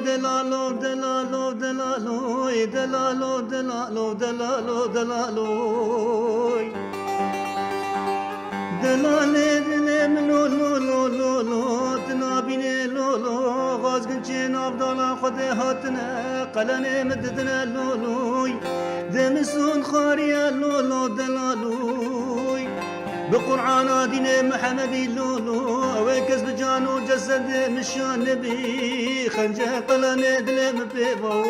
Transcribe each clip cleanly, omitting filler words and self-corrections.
دلالو دلالو دلالو دلالو دلالو دلالو دلالو دلالي دلي منو لو لو لو لو تنابيني لو لو غازقن چين عبدالله خده هاتنا قلني مددنا لو لوي دمسون خاريا لو لو دلالوي بقرآن دين محمدي لولو اويكس بجانو جسد مشان نبي خنجه قلني دلم بيبو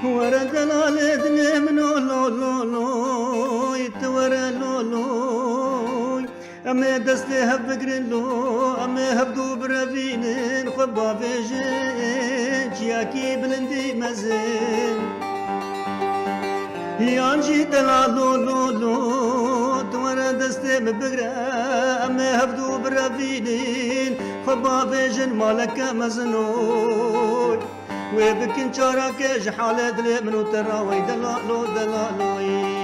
ورا دلال دلم لو لو لو لو يتورا لو لو أما دستي هبقرن لو أما هبدو برافينن خبا فيجن جياكي بلندي مزن يانجي دلالو لو لو دورا دستي مبقرا أما هبدو برافينن خبا فيجن مالك مزنوي وبكن شارك جحالة دلي منو تراوي دلالو دلالوي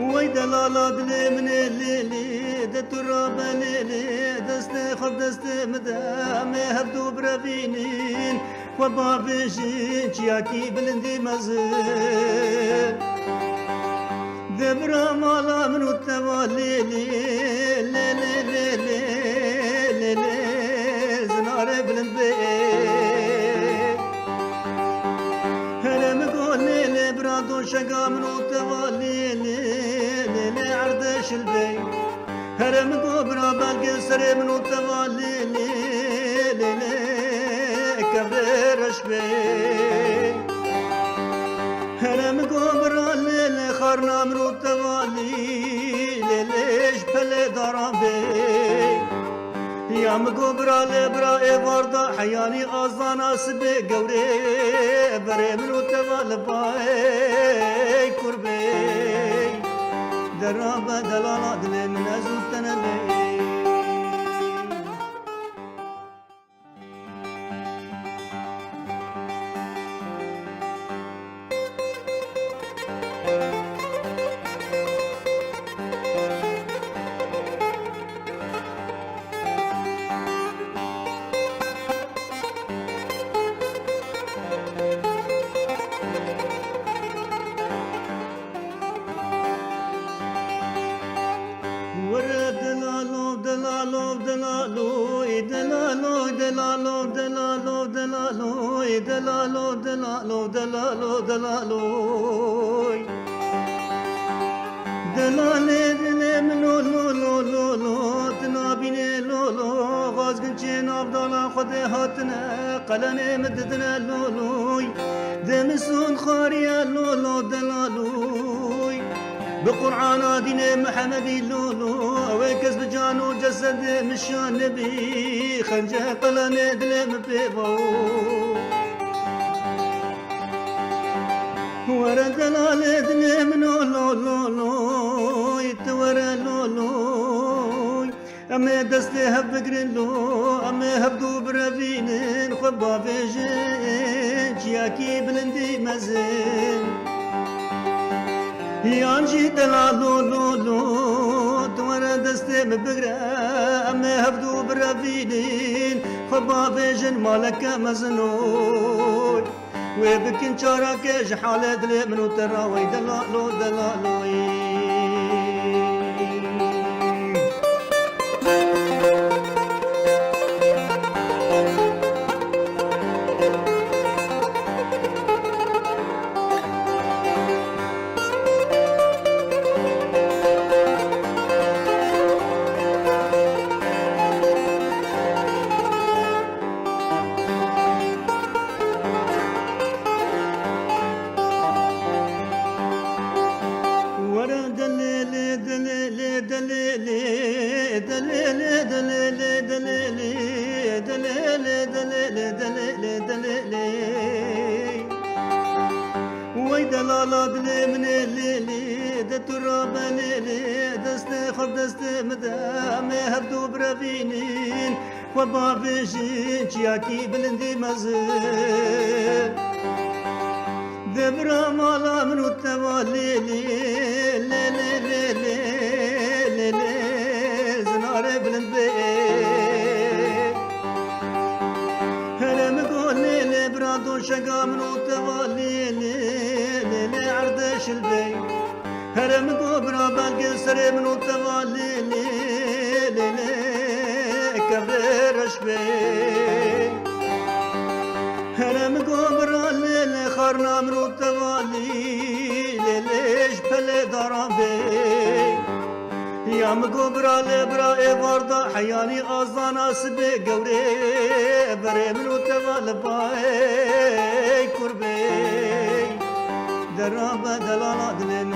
وي دلالا دلي من الليلي دتراب ليلي دستي خب دستي مدام هبدو برافينين وبافيشين شياكي بلندي مزل دبرا مالا منو التواليلي ليلي ليلي ليلي زناري بلندي هرم قول ليلي برادو شقا منو التواليلي ليلي عردش البي هرم قول برا بالقي سري منو التواليلي ليلي كبر رشبي هرم قبر الليل خارنا مرو التوالي ليش بلي ضربي يا مقبر لبرا وردا حياني أزانا سبي قوري بري مرو التوالي باي كربي درابة دلالا دلي من أزو تنبي دلالي دلي منو لو لو لو لو تنابيني لو لو غازقن چين عبدالله خده هاتنا قلني مددنا لو لوي دمسون خاريا لو لو دلالوي بقرآن دين محمدي لو لو اويكس بجانو جسد مشان نبي خنجه قلني دلم بيبو ورا دلال دلي منو لو لو لو يتورا لو لو أما دستي هبقرن لو أما هبدو برافينن خبا فيجن جياكي بلندي مزن يانجي دلالو لو لو دورا دستي مبقرا أما هبدو برافينن خبا فيجن مالك مزنوي وبكن شارك جحالة دلي منو تراوي دلالو دلالوي دلالا دل من الليلي دتراب ليلي دست خب دست مدام هبدو برافينين وبابجين چياكي بلندي مزل دبرا مالا منو التوالي لي زنار بلند بي هرم قول لي برادو شقا منو التوالي لي عردش البي هرم قول برا بالقي سري منو التوالي لي كبرش بي هرم قبر الليل خرنا مرو التوالي ليش بلي ضربي يا مقبرة لبرا إبردا حياني أزان أسبي قوري بري مرو التوالي باي كربي درابة دلالة دلين